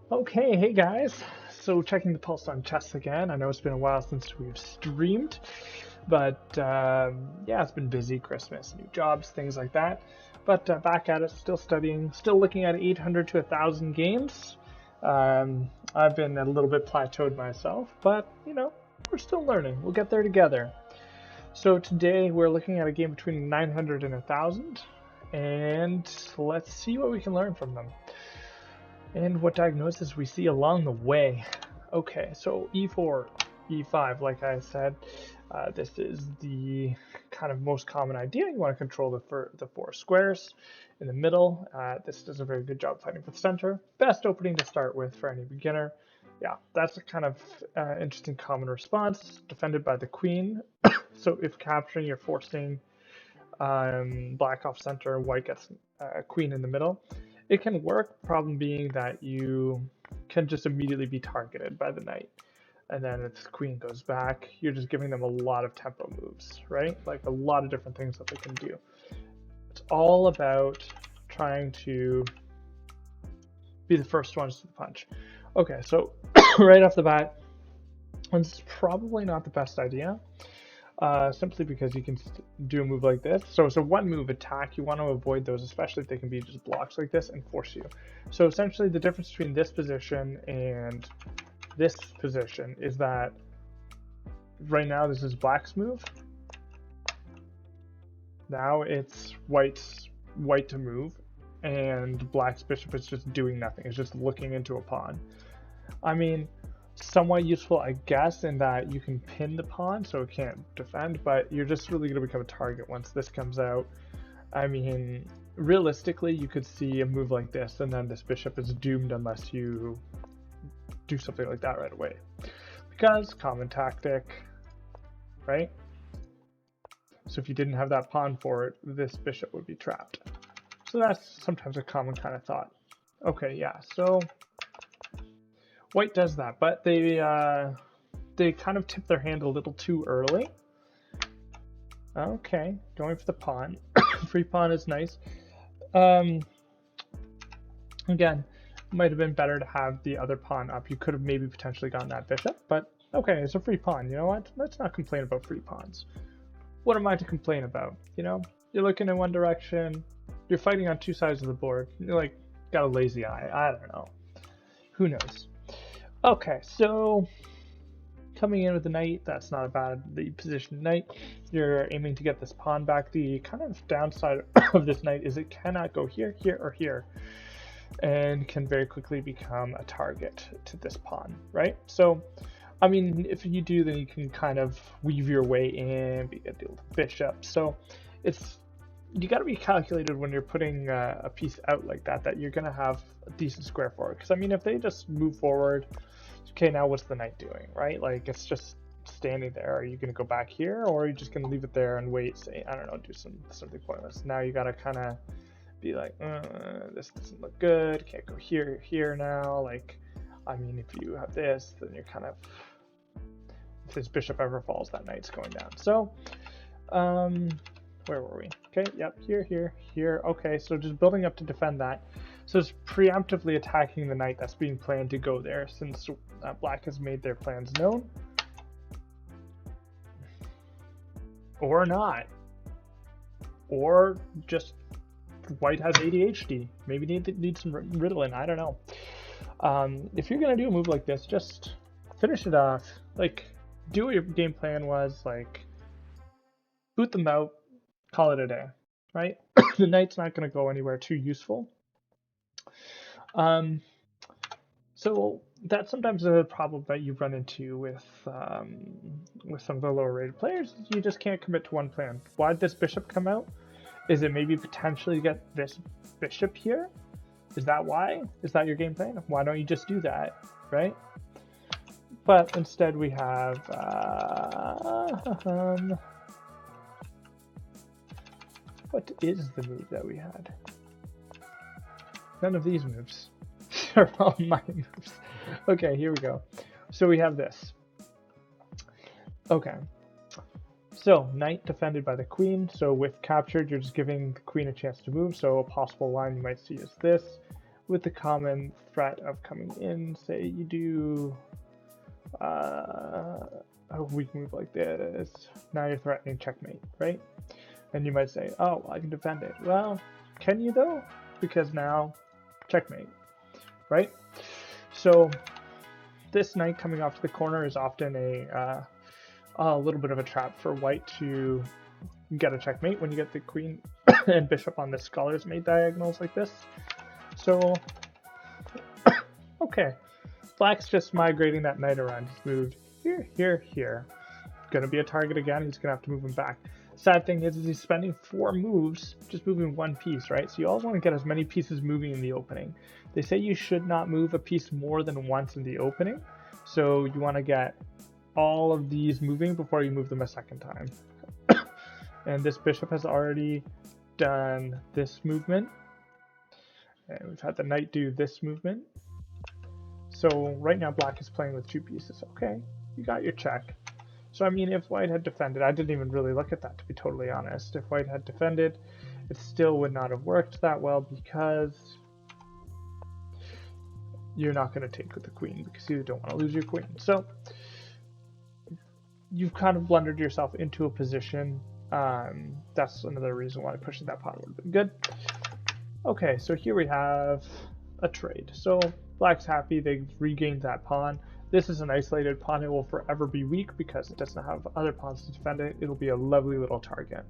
Okay, hey guys. So checking the pulse on chess again. I know it's been a while since we've streamed, but yeah, it's been busy. Christmas, new jobs, things like that. But back at it, still studying, still looking at 800 to 1,000 games. I've been a little bit plateaued myself, but we're still learning. We'll get there together. So today we're looking at a game between 900 and 1,000, and let's see what we can learn from them and what diagnosis we see along the way. Okay, so e4, e5, like I said, this is the kind of most common idea. You want to control the four squares in the middle. This does a very good job fighting for the center. Best opening to start with for any beginner. Yeah, that's a kind of interesting common response. Defended by the queen. So if capturing, you're forcing black off center, white gets queen in the middle. It can work, problem being that you can just immediately be targeted by the knight. And then if the queen goes back, you're just giving them a lot of tempo moves, right? Like a lot of different things that they can do. It's all about trying to be the first ones to the punch. Okay, so right off the bat, this is probably not the best idea. Simply because you can do a move like this. So it's a one move attack. You want to avoid those, especially if they can be just blocks like this and force you. So essentially the difference between this position and this position is that right now this is black's move. Now it's white to move, and black's bishop is just doing nothing. It's just looking into a pawn. I mean, somewhat useful, I guess, in that you can pin the pawn so it can't defend, but you're just really going to become a target once this comes out. I mean, realistically, you could see a move like this, and then this bishop is doomed unless you do something like that right away. Because common tactic, right? So if you didn't have that pawn for it, this bishop would be trapped. So that's sometimes a common kind of thought. Okay, yeah, so white does that, but they kind of tip their hand a little too early. Okay, going for the pawn. Free pawn is nice. Again, might have been better to have the other pawn up. You could have maybe potentially gotten that bishop, but okay, it's a free pawn. You know what? Let's not complain about free pawns. What am I to complain about? You're looking in one direction, you're fighting on two sides of the board. You're like, got a lazy eye. I don't know. Who knows? Okay, so coming in with the knight, that's not a bad position knight. You're aiming to get this pawn back. The kind of downside of this knight is it cannot go here, here, or here, and can very quickly become a target to this pawn, right? So, I mean, if you do, then you can kind of weave your way in, be able to deal with the bishop. So you got to be calculated when you're putting a piece out like that, that you're going to have a decent square for it. Because, I mean, if they just move forward, okay, now what's the knight doing, right? Like, it's just standing there. Are you going to go back here, or are you just going to leave it there and wait, say, I don't know, do something pointless? Now you got to kind of be like, this doesn't look good, can't go here now. Like, I mean, if you have this, then you're kind of, if this bishop ever falls, that knight's going down. So, where were we? Okay, yep, here. Okay, so just building up to defend that. So it's preemptively attacking the knight that's being planned to go there, since black has made their plans known. Or not. Or just white has ADHD. Maybe need some Ritalin, I don't know. If you're going to do a move like this, just finish it off. Like, do what your game plan was, like, boot them out, call it a day, right? The knight's not going to go anywhere too useful. So that's sometimes a problem that you run into with some of the lower rated players. You just can't commit to one plan. Why did this bishop come out? Is it maybe potentially get this bishop here? Is that why? Is that your game plan? Why don't you just do that, right? But instead we have what is the move that we had? None of these moves. They're all my moves. Okay, here we go. So we have this. Okay. So, knight defended by the queen. So with captured, you're just giving the queen a chance to move. So a possible line you might see is this. with the common threat of coming in. Say you do, a weak move like this. Now you're threatening checkmate, right? And you might say, oh, well, I can defend it. Well, can you though? Because now, checkmate, right? So this knight coming off to the corner is often a little bit of a trap for white to get a checkmate when you get the queen and bishop on the scholar's mate diagonals like this. So, okay, black's just migrating that knight around. He's moved here, here, here. Gonna be a target again. He's gonna have to move him back. Sad thing is he's spending 4 moves just moving one piece, right? So you always want to get as many pieces moving in the opening. They say you should not move a piece more than once in the opening. So you want to get all of these moving before you move them a second time. And this bishop has already done this movement. And we've had the knight do this movement. So right now black is playing with 2 pieces. Okay, you got your check. So I mean, if white had defended, I didn't even really look at that to be totally honest. If white had defended, it still would not have worked that well because you're not going to take with the queen because you don't want to lose your queen. So you've kind of blundered yourself into a position. That's another reason why pushing that pawn would have been good. Okay, so here we have a trade. So black's happy, they've regained that pawn. This is an isolated pawn. It will forever be weak because it doesn't have other pawns to defend it. It'll be a lovely little target.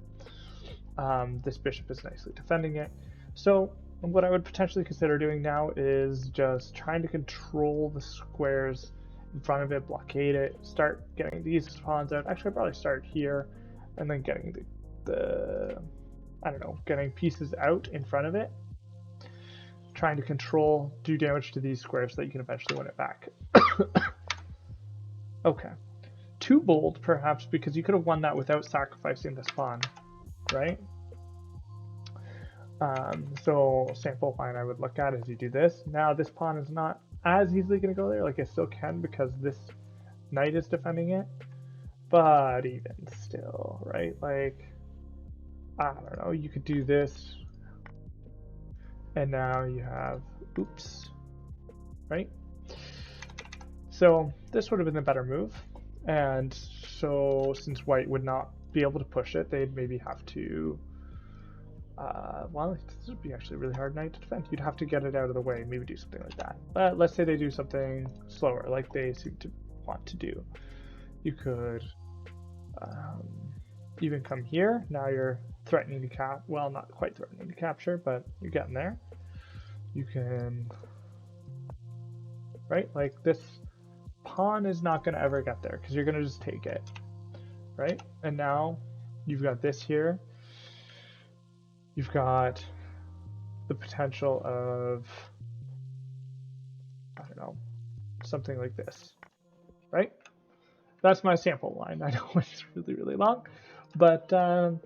This bishop is nicely defending it. So what I would potentially consider doing now is just trying to control the squares in front of it, blockade it, start getting these pawns out. Actually, I'd probably start here and then getting getting pieces out in front of it. Trying to control, do damage to these squares so that you can eventually win it back. Okay. Too bold, perhaps, because you could have won that without sacrificing this pawn, right? So sample line I would look at is you do this. Now this pawn is not as easily going to go there. Like, it still can because this knight is defending it. But even still, right? Like, I don't know, you could do this. And now you have, oops, right? So this would have been the better move. And so since white would not be able to push it, they'd maybe have to, well, this would be actually a really hard knight to defend. You'd have to get it out of the way, maybe do something like that. But let's say they do something slower, like they seem to want to do. You could even come here. Now you're threatening to well, not quite threatening to capture, but you're getting there. You can, right? Like, this pawn is not going to ever get there because you're going to just take it, right? And now you've got this here. You've got the potential of, I don't know, something like this, right? That's my sample line. I know it's really, really long, but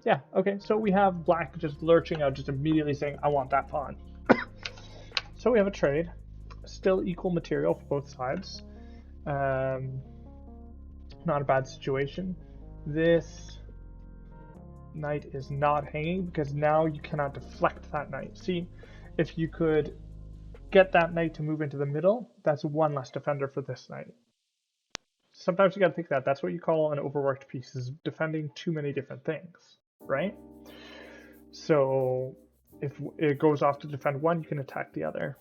yeah, okay. So we have black just lurching out, just immediately saying, I want that pawn. So we have a trade, still equal material for both sides. Not a bad situation. This knight is not hanging because now you cannot deflect that knight. See, if you could get that knight to move into the middle, that's one less defender for this knight. Sometimes you got to think that. That's what you call an overworked piece, is defending too many different things, right? So if it goes off to defend one, you can attack the other.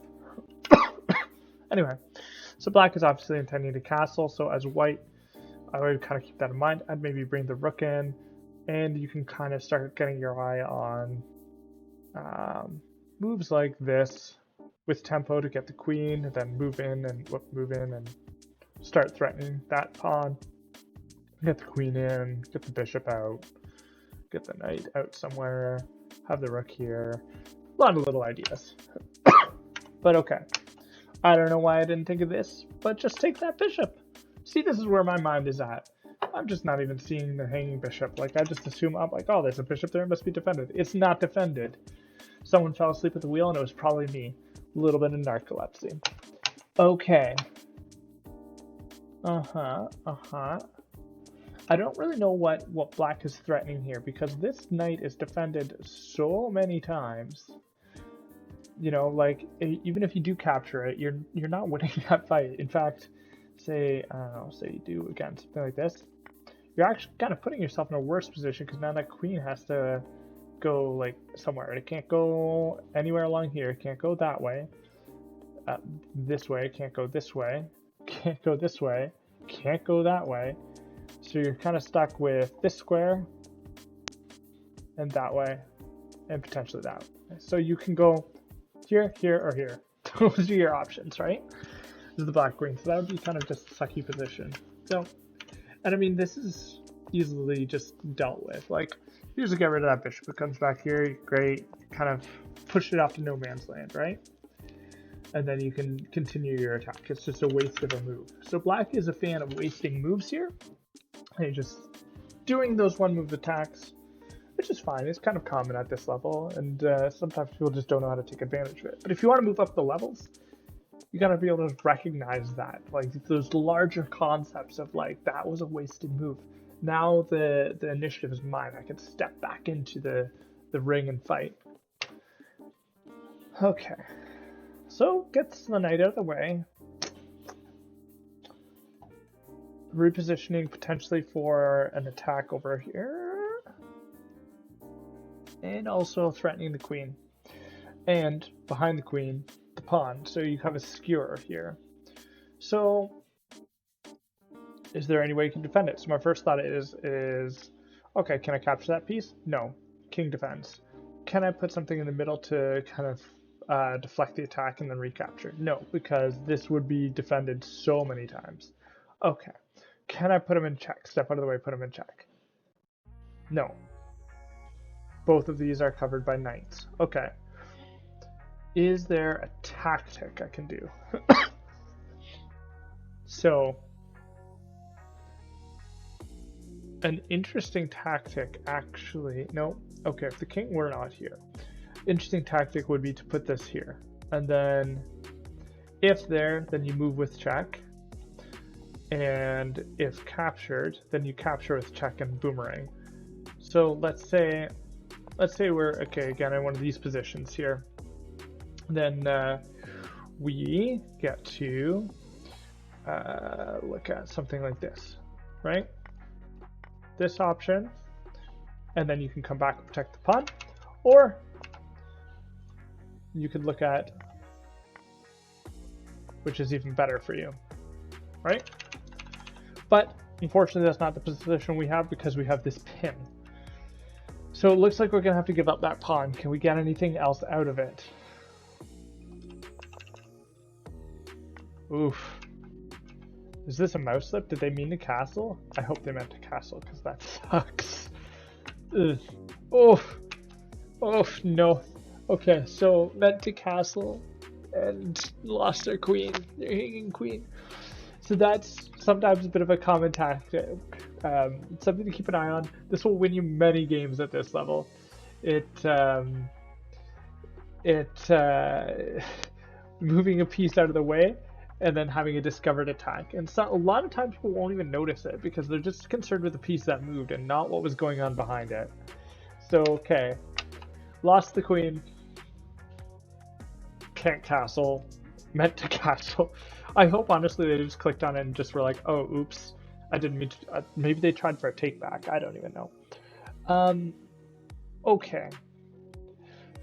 Anyway, so black is obviously intending to castle, so as white, I would kind of keep that in mind. I'd maybe bring the rook in, and you can kind of start getting your eye on moves like this with tempo to get the queen, and then move in and start threatening that pawn. Get the queen in, get the bishop out, get the knight out somewhere, have the rook here. A lot of little ideas. But okay. I don't know why I didn't think of this, but just take that bishop. See, this is where my mind is at. I'm just not even seeing the hanging bishop. Like, I just assume, I'm like, oh, there's a bishop there, it must be defended. It's not defended. Someone fell asleep at the wheel, and it was probably me. A little bit of narcolepsy. Okay. I don't really know what black is threatening here, because this knight is defended so many times you know, like even if you do capture it, you're not winning that fight. In fact, say I don't know, say you do again something like this, you're actually kind of putting yourself in a worse position because now that queen has to go like somewhere. It can't go anywhere along here. It can't go that way. This way. It can't go this way. Can't go this way. Can't go that way. So you're kind of stuck with this square and that way and potentially that way. So you can go here, here, or here. Those are your options, right? This is the black queen. So that would be kind of just a sucky position. So, and I mean, this is easily just dealt with. Like, you just get rid of that bishop. It comes back here, great. Kind of push it off to no man's land, right? And then you can continue your attack. It's just a waste of a move. So black is a fan of wasting moves here. And you're just doing those one move attacks, which is fine. It's kind of common at this level. And sometimes people just don't know how to take advantage of it. But if you want to move up the levels, you gotta be able to recognize that. Like those larger concepts of like, that was a wasted move. Now the initiative is mine. I can step back into the ring and fight. Okay. So, gets the knight out of the way. Repositioning potentially for an attack over here. And also threatening the queen. And behind the queen, the pawn. So you have a skewer here. So, is there any way you can defend it? So my first thought is okay, can I capture that piece? No. King defends. Can I put something in the middle to kind of deflect the attack and then recapture? No, because this would be defended so many times. Okay. Can I put him in check? Step out of the way, put him in check. No. Both of these are covered by knights. Okay. Is there a tactic I can do? So, an interesting tactic, actually, no, okay, if the king were not here, interesting tactic would be to put this here, and then if there, then you move with check, and if captured, then you capture with check and boomerang. So let's say we're, okay, again, in one of these positions here, then we get to look at something like this, right? This option, and then you can come back and protect the pawn, or you could look at, which is even better for you, right? But unfortunately that's not the position we have because we have this pin. So it looks like we're gonna have to give up that pawn. Can we get anything else out of it? Oof. Is this a mouse slip? Did they mean to castle? I hope they meant to castle because that sucks. Ugh. Oh, oh no. Okay, so meant to castle and lost their queen, their hanging queen. So that's sometimes a bit of a common tactic. Something to keep an eye on. This will win you many games at this level. Moving a piece out of the way and then having a discovered attack. And so, a lot of times people won't even notice it because they're just concerned with the piece that moved and not what was going on behind it. So, okay. Lost the queen. Can't castle. Meant to castle. I hope, honestly, they just clicked on it and just were like, oh, oops. I didn't mean to... maybe they tried for a take back. I don't even know. Okay.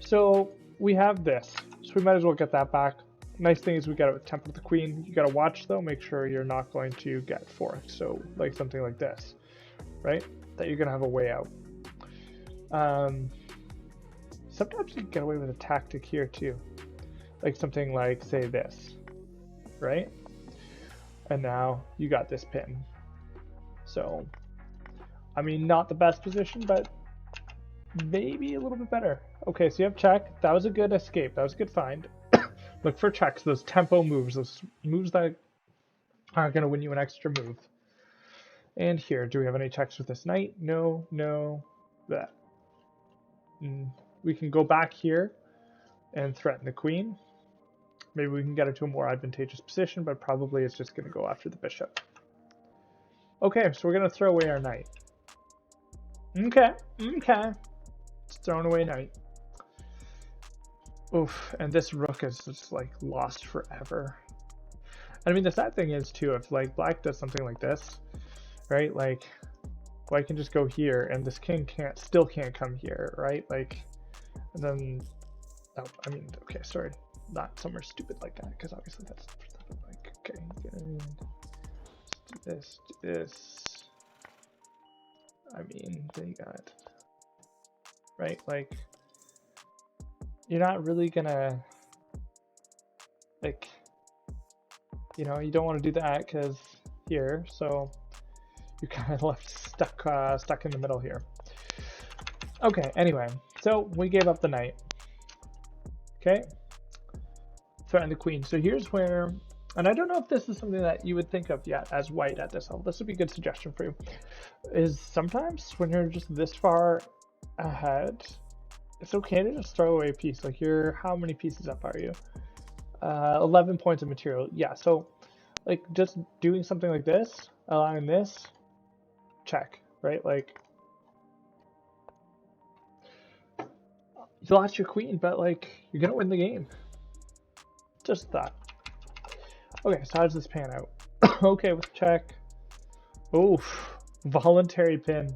So, we have this. So, we might as well get that back. Nice thing is we got a temple of the queen. You got to watch though, make sure you're not going to get forked. So like something like this, right? That you're going to have a way out. Sometimes you can get away with a tactic here too. Like something like, say this, right? And now you got this pin. So, I mean, not the best position, but maybe a little bit better. Okay, so you have check. That was a good escape. That was a good find. Look for checks, those tempo moves, those moves that are going to win you an extra move. And here, do we have any checks with this knight? No, no, that. We can go back here and threaten the queen. Maybe we can get it to a more advantageous position, but probably it's just going to go after the bishop. Okay, so we're going to throw away our knight. Okay, okay. It's throwing away knight. Oof, and this rook is just like lost forever. I mean, the sad thing is too, if like black does something like this, right? Like, well, I can just go here, and this king still can't come here, right? Like, and then, oh, I mean, okay, sorry, not somewhere stupid like that, because obviously that's like, okay, do this, do this. I mean, then you got, right? Like, you're not really gonna, like, you know, you don't want to do that because here, so you're kind of left stuck in the middle here. Okay, anyway, so we gave up the knight. Okay, threaten the queen. So here's where, and I don't know if this is something that you would think of yet as white at this level. This would be a good suggestion for you. Is sometimes when you're just this far ahead, it's okay to just throw away a piece. Like how many pieces up are you? 11 points of material. Yeah, so like just doing something like this, allowing this, check, right? Like you lost your queen, but like you're gonna win the game. Just thought. Okay, so how does this pan out? Okay, with check. Oof, voluntary pin.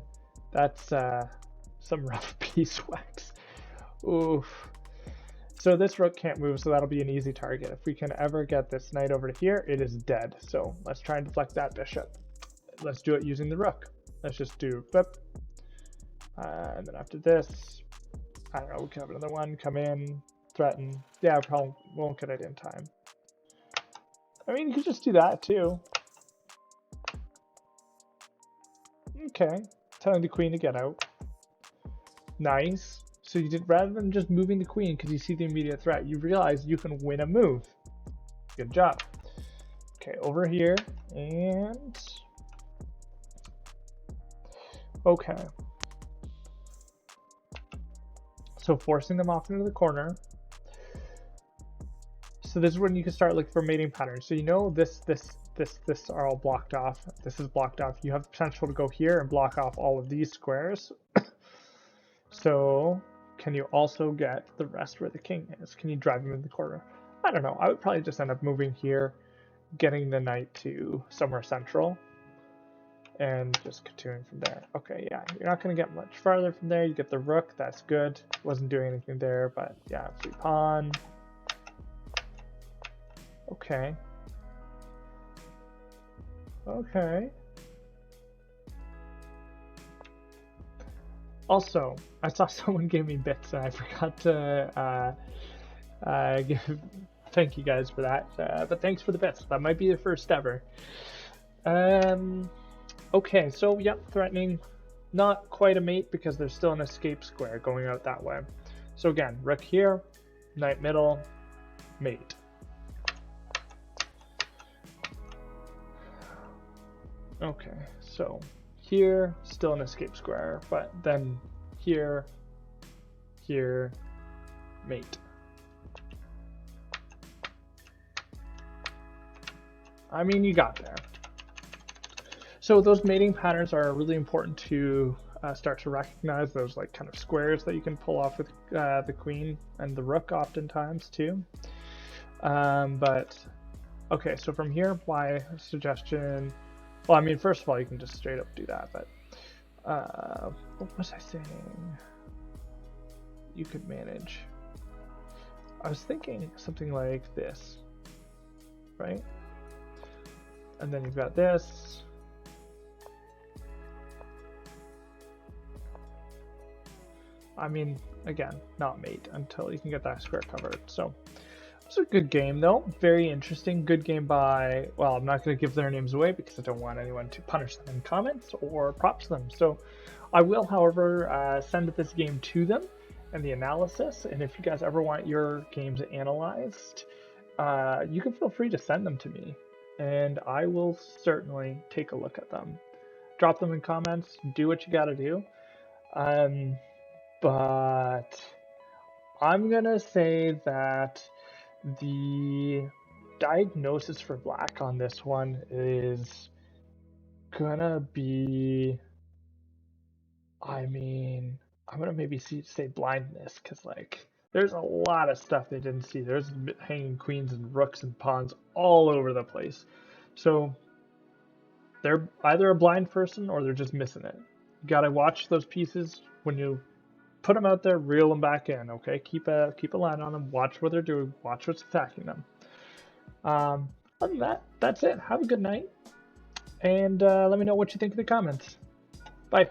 That's some rough beeswax. Oof. So this rook can't move, so that'll be an easy target. If we can ever get this knight over to here, it is dead. So let's try and deflect that bishop. Let's do it using the rook. Let's just do flip. And then after this, I don't know, we can have another one, come in, threaten. Yeah, probably won't get it in time. I mean, you could just do that too. Okay, telling the queen to get out. Nice. So you did, rather than just moving the queen because you see the immediate threat, you realize you can win a move. Good job. Okay, over here, and okay. So forcing them off into the corner. So this is when you can start looking for mating patterns. So you know this are all blocked off. This is blocked off. You have the potential to go here and block off all of these squares. So can you also get the rest where the king is? Can you drive him in the corner? I don't know. I would probably just end up moving here, getting the knight to somewhere central, and just continuing from there. Okay, yeah, you're not going to get much farther from there. You get the rook. That's good. Wasn't doing anything there, but yeah, free pawn. Okay. Okay. Also, I saw someone gave me bits and I forgot to thank you guys for that. But thanks for the bits. That might be the first ever. Okay, so yep, threatening. Not quite a mate because there's still an escape square going out that way. So again, rook here, knight middle, mate. Okay, so here, still an escape square, but then here, mate. I mean, you got there. So those mating patterns are really important to start to recognize, those like kind of squares that you can pull off with the queen and the rook oftentimes too. But okay, so from here, my suggestion, well, I mean, first of all, you can just straight up do that, but what was I saying? You could manage. I was thinking something like this, right? And then you've got this. I mean, again, not mate until you can get that square covered. So it's a good game though, very interesting. Good game by, well, I'm not going to give their names away because I don't want anyone to punish them in comments or props them. So I will, however, send this game to them and the analysis. And if you guys ever want your games analyzed, you can feel free to send them to me and I will certainly take a look at them. Drop them in comments, do what you got to do. But I'm gonna say that the diagnosis for black on this one is gonna be, I mean, I'm gonna maybe say blindness, because like There's a lot of stuff they didn't see. There's hanging queens and rooks and pawns all over the place. So they're either a blind person or they're just missing it. You gotta watch those pieces when you put them out there, reel them back in. Okay, keep a line on them. Watch what they're doing. Watch what's attacking them. Other than that, that's it. Have a good night, and let me know what you think in the comments. Bye.